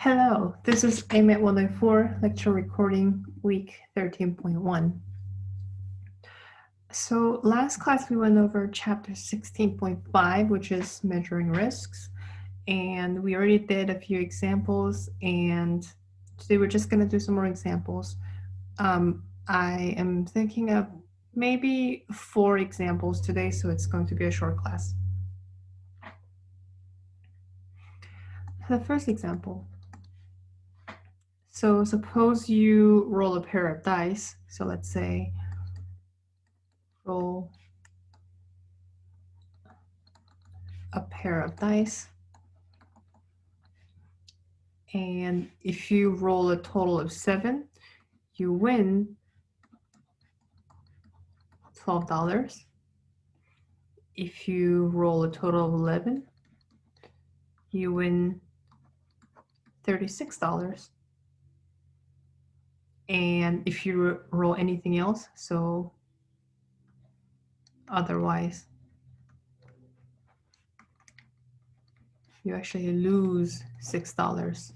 Hello, this is AMET 104 lecture recording week 13.1. So last class we went over chapter 16.5, which is measuring risks, and we already did a few examples, and today we're just going to do some more examples. I am thinking of maybe 4 examples today, so it's going to be a short class. The first example. So suppose you roll a pair of dice. So let's say roll a pair of dice. And if you roll a total of 7, you win $12. If you roll a total of 11, you win $36. And if you roll anything else, so otherwise, you actually lose $6.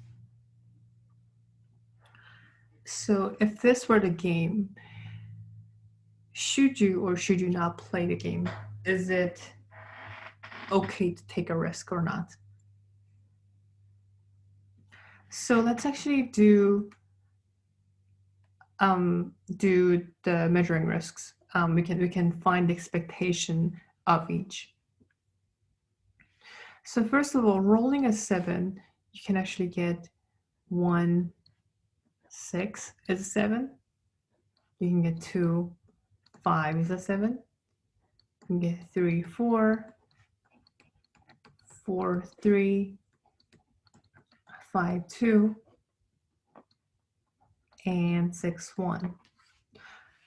So if this were the game, should you or should you not play the game? Is it okay to take a risk or not? So let's actually do the measuring risks. We can find the expectation of each. So first of all, rolling a 7, you can actually get 1, 6 is a 7. You can get 2, 5 is a 7. You can get 3, 4, 4, 3, 5, 2, and 6, 1.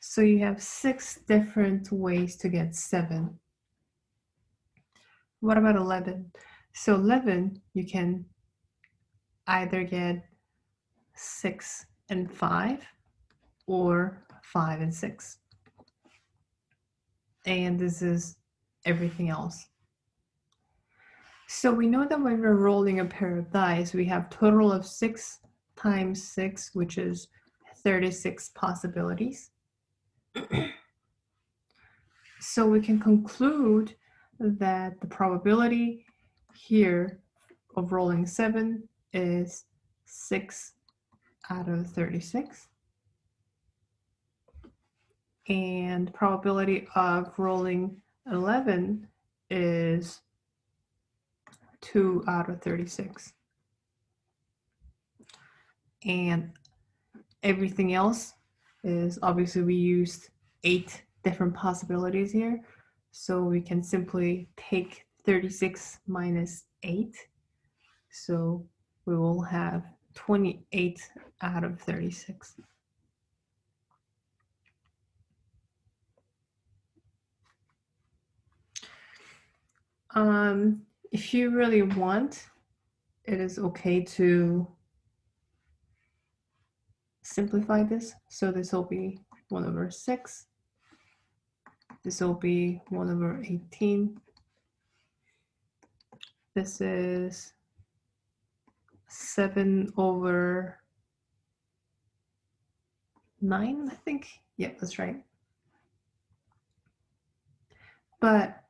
So you have 6 different ways to get 7. What about 11? So 11, you can either get 6 and 5 or 5 and 6. And this is everything else. So we know that when we're rolling a pair of dice, we have total of 6 times 6, which is 36 possibilities. So we can conclude that the probability here of rolling 7 is 6 out of 36. And probability of rolling 11 is 2 out of 36. And everything else is, obviously we used 8 different possibilities here. So we can simply take 36 minus 8. So we will have 28 out of 36. If you really want, it is okay to simplify this. So this will be 1 over 6. This will be 1 over 18. This is 7 over 9, I think. Yep, that's right. But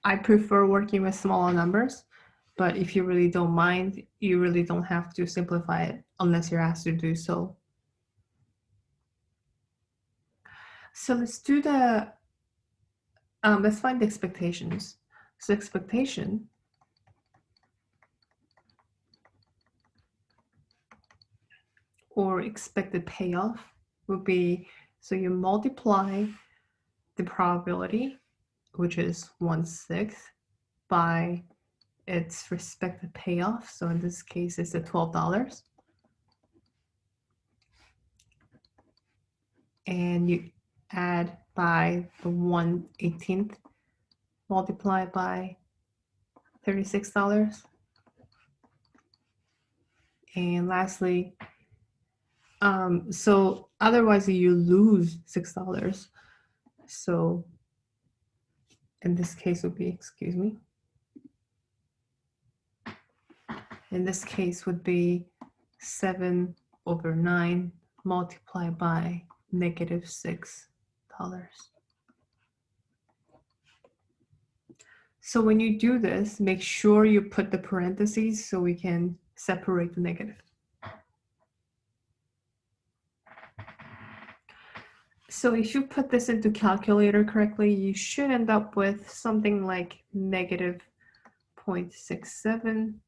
I prefer working with smaller numbers, but if you really don't mind, you really don't have to simplify it unless you're asked to do so. So let's do let's find the expectations. So expectation or expected payoff would be, so you multiply the probability, which is 1/6, by its respective payoff. So in this case, it's at $12. And you add by the 1/18th multiplied by $36. And lastly, so otherwise you lose $6. So in this case would be, excuse me. in this case would be 7/9 multiplied by -$6. So when you do this, make sure you put the parentheses so we can separate the negative. So if you put this into calculator correctly, you should end up with something like -0.67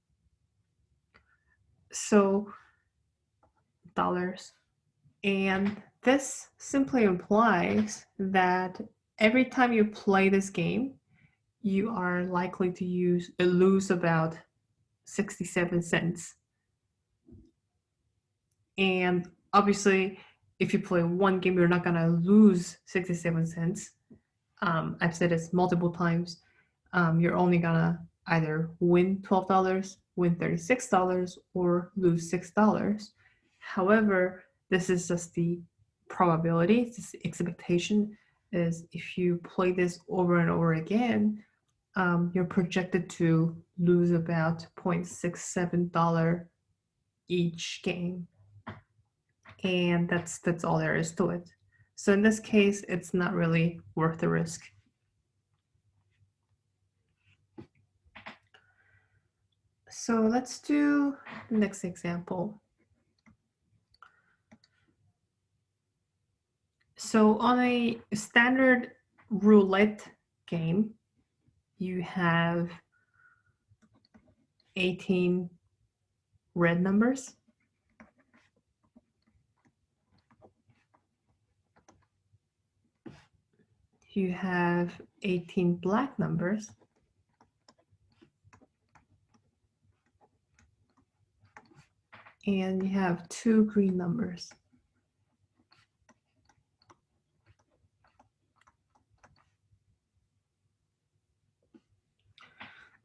dollars. And this simply implies that every time you play this game, you are likely to lose about 67 cents. And obviously, if you play one game, you're not gonna lose 67 cents. I've said this multiple times. You're only gonna either win $12, win $36, or lose $6. However, this is just the probability, this expectation is if you play this over and over again, you're projected to lose about $0.67 each game. And that's all there is to it. So in this case, it's not really worth the risk. So let's do the next example. So on a standard roulette game, you have 18 red numbers. You have 18 black numbers. And you have 2 green numbers.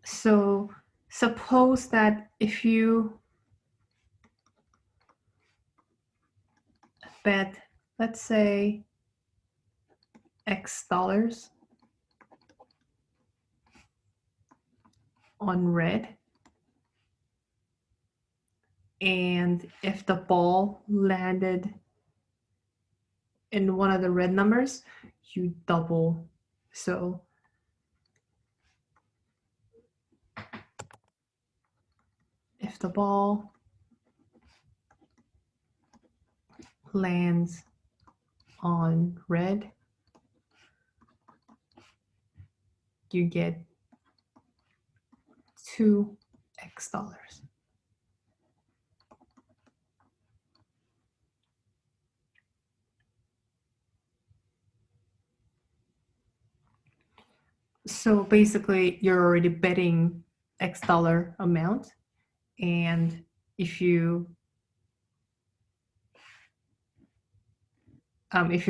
So suppose that if you bet, let's say, X dollars on red, and if the ball landed in one of the red numbers, you double. So if the ball lands on red, you get $2. So basically, you're already betting X dollar amount, and if your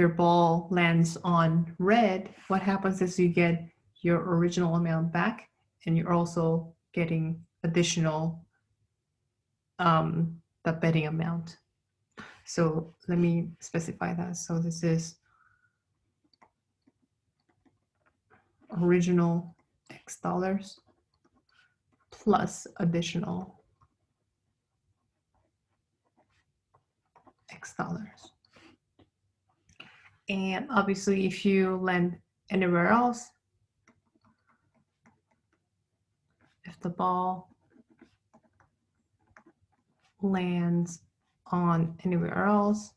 ball lands on red, what happens is you get your original amount back, and you're also getting additional the betting amount. So let me specify that. So this is original X dollars plus additional X dollars. And obviously, if you land anywhere else, if the ball lands on anywhere else,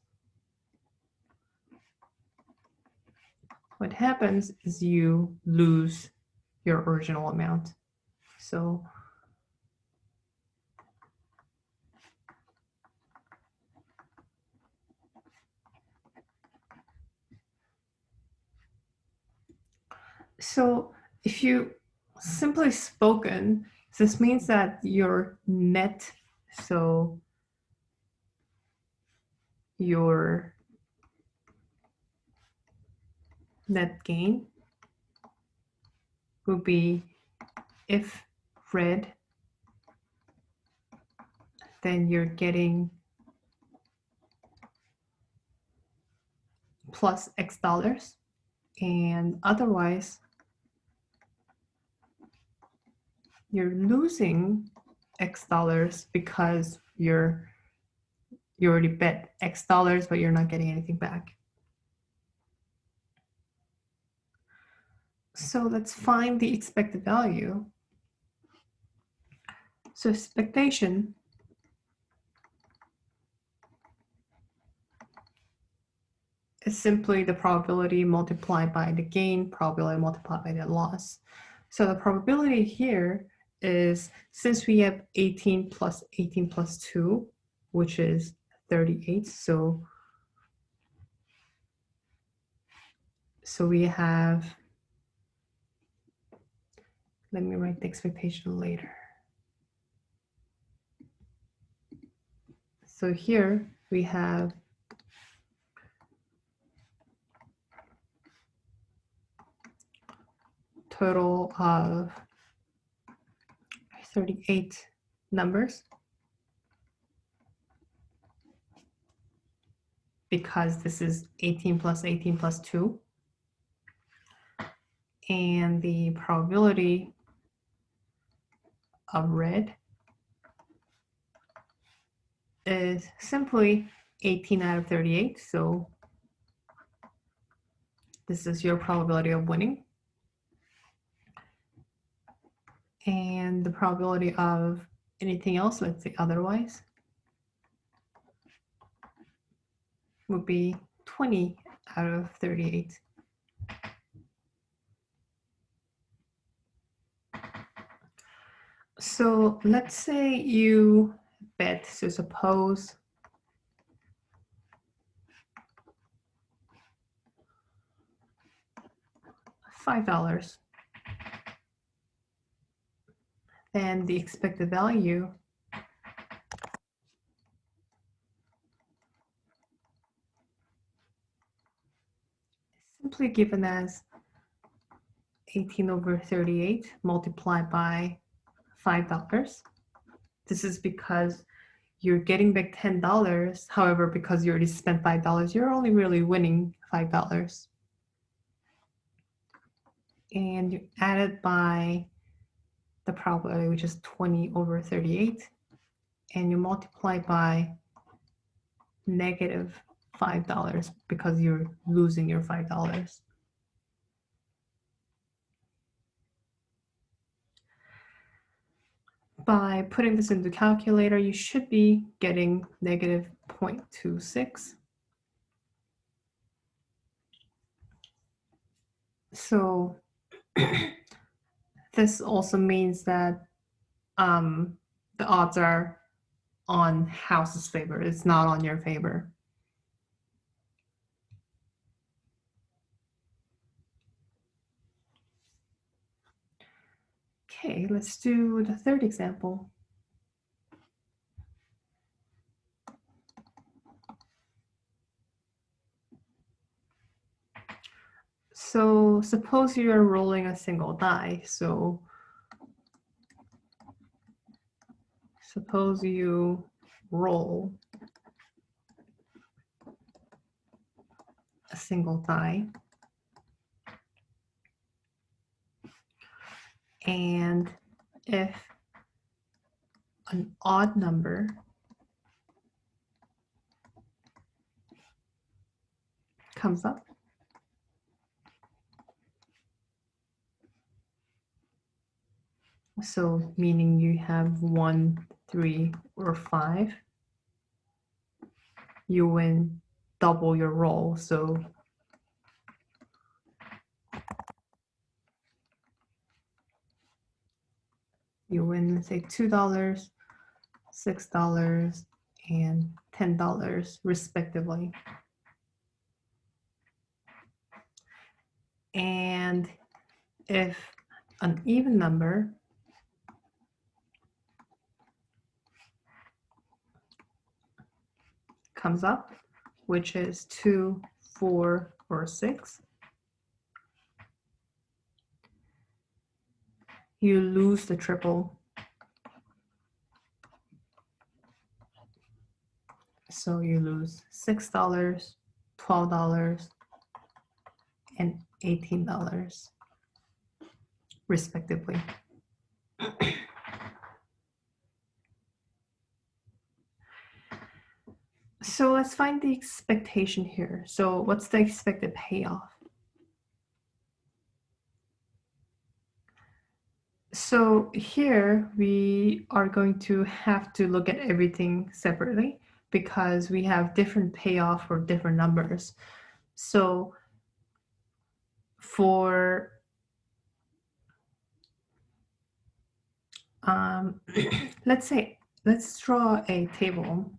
what happens is you lose your original amount. So if you simply spoken, this means that your net, so your net gain will be, if red, then you're getting plus X dollars, and otherwise you're losing X dollars because you already bet X dollars, but you're not getting anything back. So let's find the expected value. So expectation is simply the probability multiplied by the gain, probability multiplied by the loss. So the probability here is, since we have 18 plus 18 plus 2, which is 38, so we have, let me write the expectation later. So here we have total of 38 numbers, because this is 18 plus 18 plus 2. And the probability of red is simply 18 out of 38. So this is your probability of winning. And the probability of anything else, let's say otherwise, would be 20 out of 38. So let's say you bet, so suppose $5. Then the expected value is simply given as 18 over 38 multiplied by $5. This is because you're getting back $10. However, because you already spent $5, you're only really winning $5. And you add it by the probability, which is 20 over 38, and you multiply by negative $5 because you're losing your $5. By putting this into the calculator, you should be getting negative 0.26. So this also means that the odds are on house's favor. It's not on your favor. Okay, let's do the third example. So suppose you are rolling a single die. So suppose you roll a single die, and if an odd number comes up, so meaning you have 1, 3, or 5, you win double your roll. So you win, say, $2, $6, and $10 respectively. And if an even number comes up, which is 2, 4, or 6, you lose the triple. So you lose $6, $12, and $18 respectively. So let's find the expectation here. So what's the expected payoff? So here we are going to have to look at everything separately because we have different payoff for different numbers. So for let's draw a table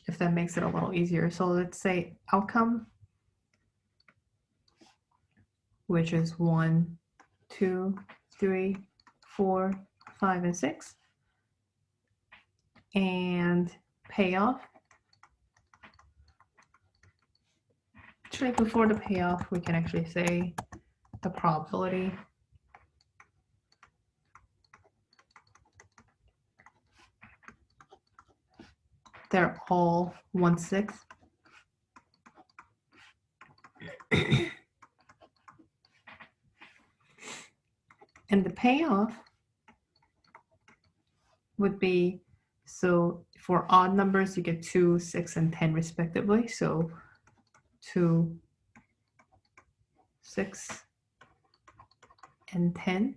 if that makes it a little easier. So let's say outcome, which is 1, 2, 3, 4, 5, and 6. And payoff. Actually, before the payoff, we can actually say the probability. They're all 1/6. And the payoff would be, so for odd numbers, you get 2, 6, and 10 respectively. So 2, 6, and 10.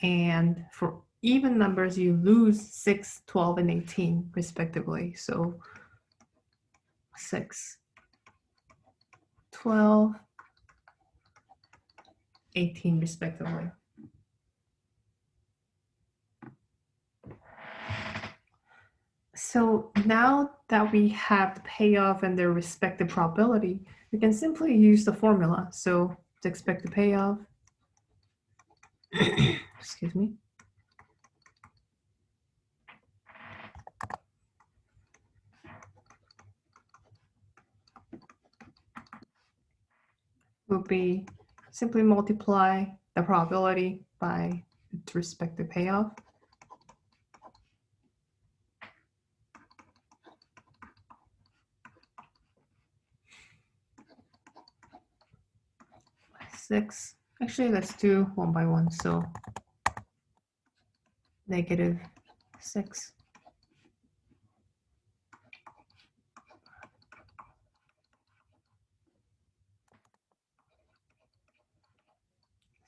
And for even numbers, you lose 6, 12, and 18 respectively. So 6, 12, 18 respectively. So now that we have the payoff and their respective probability, we can simply use the formula. So to expect the payoff, excuse me, will be simply multiply the probability by its respective payoff. Six. Actually, let's do one by one. So -6.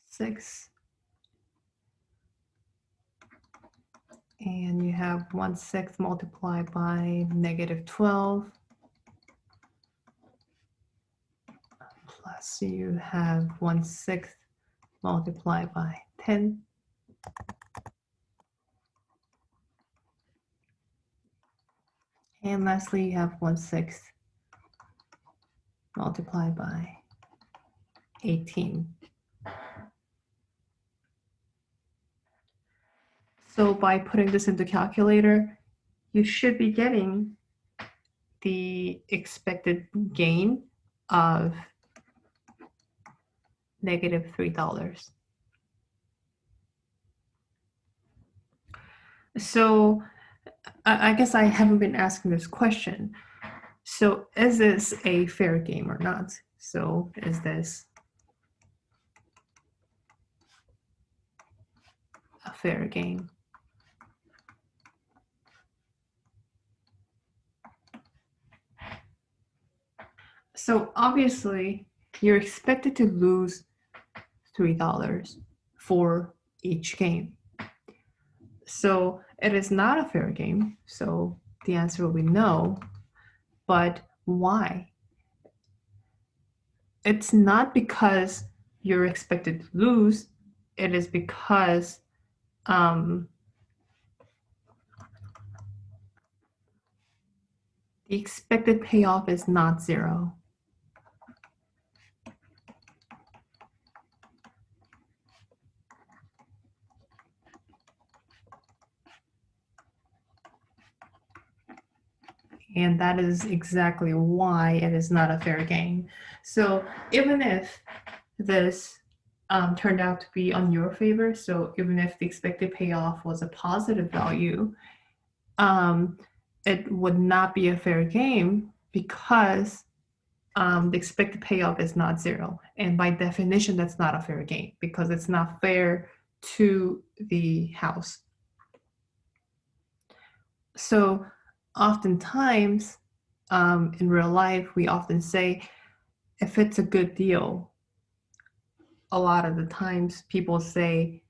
Six. And you have 1/6 multiplied by -12. Plus you have 1/6 multiplied by 10. And lastly, you have 1/6 multiplied by 18. So by putting this into calculator, you should be getting the expected gain of -$3. So I guess I haven't been asking this question. So is this a fair game or not? So is this a fair game? So obviously you're expected to lose $3 for each game. So it is not a fair game. So the answer will be no. But why? It's not because you're expected to lose. It is because the expected payoff is not 0. And that is exactly why it is not a fair game. So even if this turned out to be on your favor, so even if the expected payoff was a positive value, it would not be a fair game because the expected payoff is not 0. And by definition, that's not a fair game because it's not fair to the house. So oftentimes, In real life, we often say, if it's a good deal, a lot of the times people say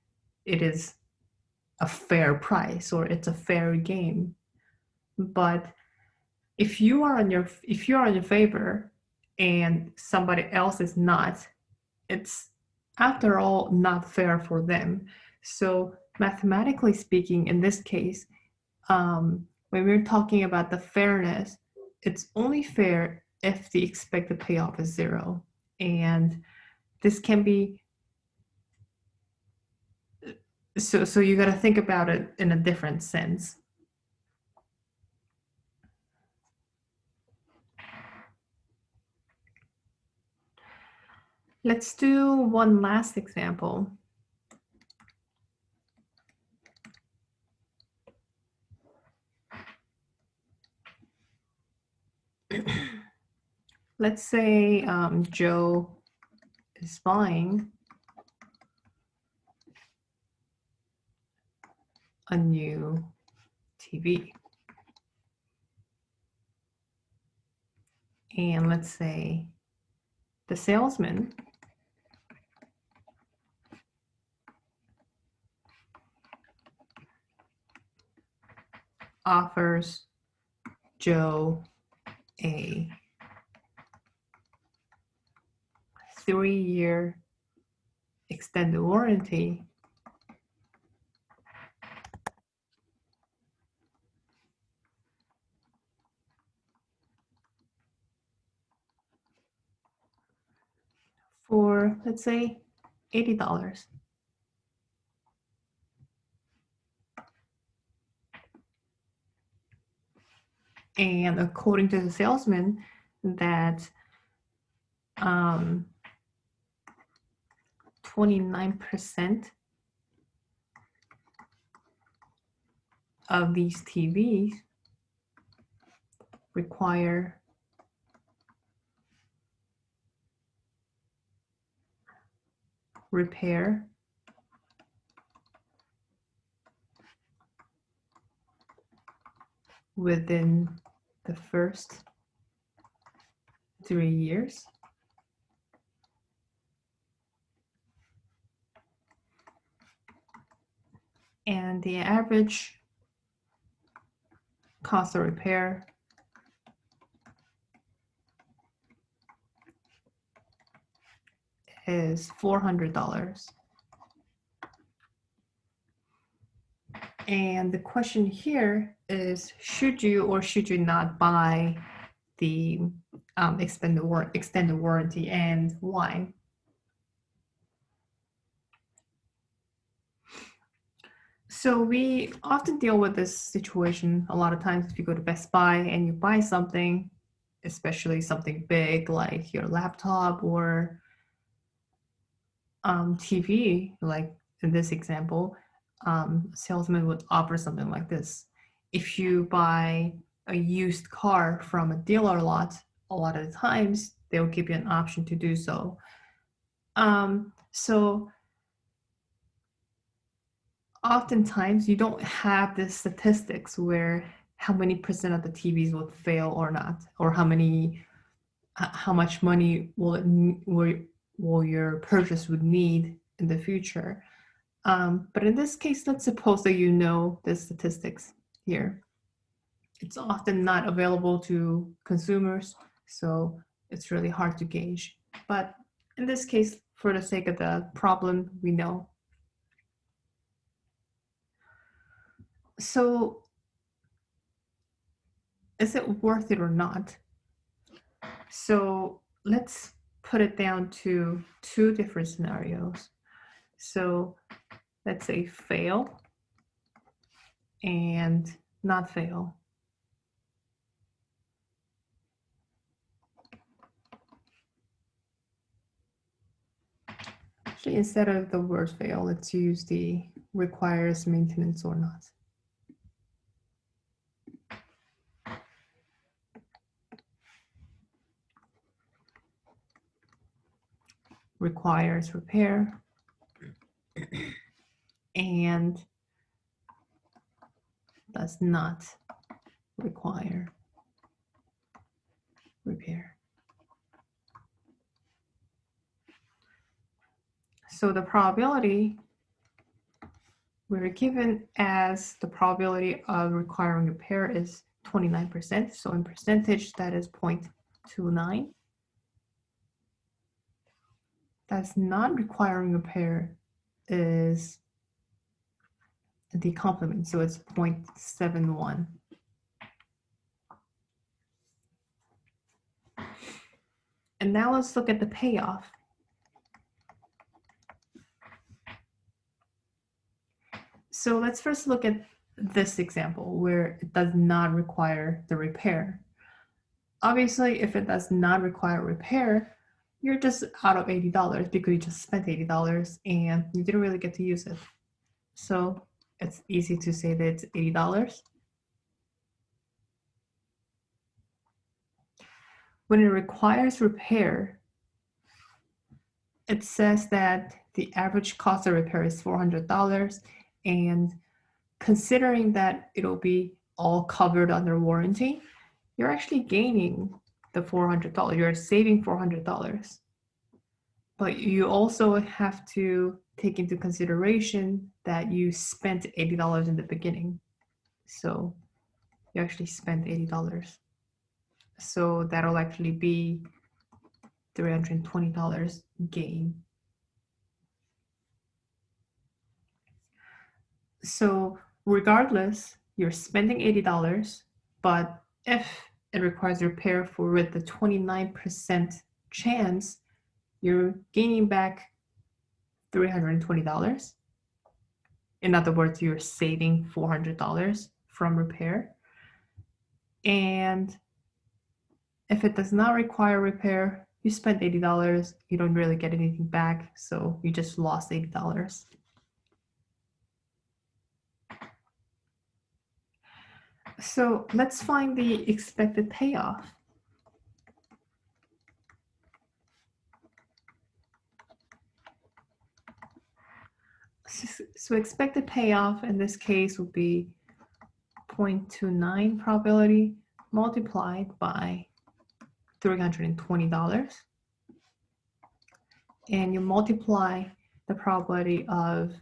it is a fair price or it's a fair game. But if you are in your favor and somebody else is not, it's after all not fair for them. So mathematically speaking, in this case, when we're talking about the fairness, it's only fair if the expected payoff is zero. And this can be so you got to think about it in a different sense. Let's do one last example. Let's say Joe is buying a new TV. And let's say the salesman offers Joe a 3-year extended warranty for, let's say, $80. And according to the salesman, that 29% of these TVs require repair within the first 3 years. And the average cost of repair is $400. And the question here is, should you or should you not buy the extended warranty, and why? So we often deal with this situation a lot of times if you go to Best Buy and you buy something, especially something big like your laptop or TV, like in this example, a salesman would offer something like this. If you buy a used car from a dealer lot, a lot of the times they'll give you an option to do so. So oftentimes you don't have the statistics where how many percent of the TVs would fail or not, or how much money will your purchase would need in the future. But in this case, let's suppose that you know the statistics here. It's often not available to consumers, so it's really hard to gauge. But in this case, for the sake of the problem, we know. So is it worth it or not? So let's put it down to 2 different scenarios. So let's say fail and not fail. Actually, instead of the word fail, let's use the requires maintenance or not. Requires repair and does not require So the probability we're given as the probability of requiring repair is 29%. So in percentage, that is 0.29. That's not requiring repair is the complement, so it's 0.71. And now let's look at the payoff. So let's first look at this example where it does not require the repair. Obviously, if it does not require repair, you're just out of $80 because you just spent $80 and you didn't really get to use it. So it's easy to say that it's $80. When it requires repair, it says that the average cost of repair is $400, and considering that it'll be all covered under warranty, you're actually gaining the $400. You're saving $400. But you also have to take into consideration that you spent $80 in the beginning. So you actually spent $80. So that'll actually be $320 gain. So regardless, you're spending $80, but if it requires repair for with the 29% chance, you're gaining back $320. In other words, you're saving $400 from repair. And if it does not require repair, you spent $80, you don't really get anything back, so you just lost $80. So let's find the expected payoff. So expected payoff in this case would be 0.29 probability multiplied by $320. And you multiply the probability of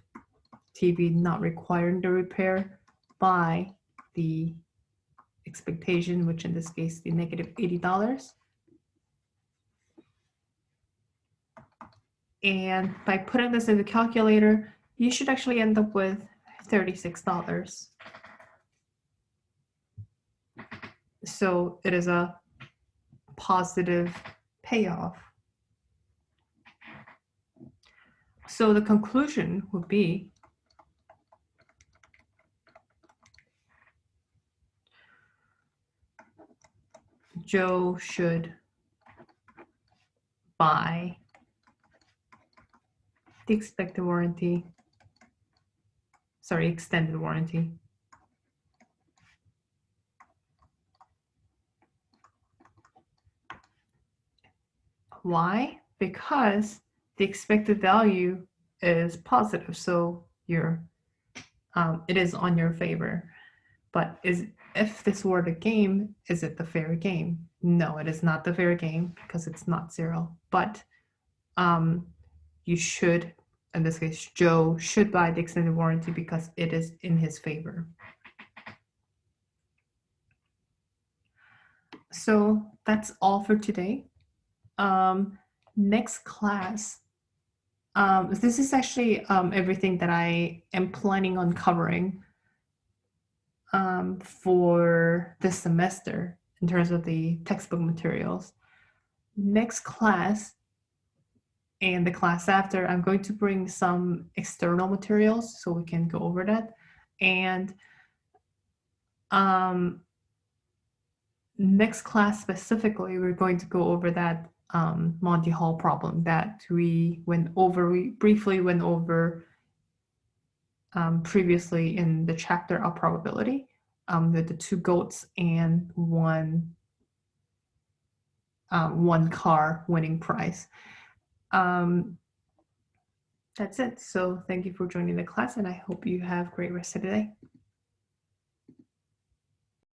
TV not requiring the repair by the expectation, which in this case, the negative $80. And by putting this in the calculator, you should actually end up with $36. So it is a positive payoff. So the conclusion would be Joe should buy the extended warranty. Why? Because the expected value is positive, so it is on your favor. But if this were the game, is it the fair game? No, it is not the fair game because it's not zero. But you should, in this case, Joe should buy the extended warranty because it is in his favor. So that's all for today. Next class, this is actually everything that I am planning on covering for this semester in terms of the textbook materials. Next class and the class after, I'm going to bring some external materials so we can go over that. And next class specifically, we're going to go over that Monty Hall problem that we briefly went over previously in the chapter of probability, with the two goats and one car winning prize. That's it. So thank you for joining the class, and I hope you have a great rest of the day.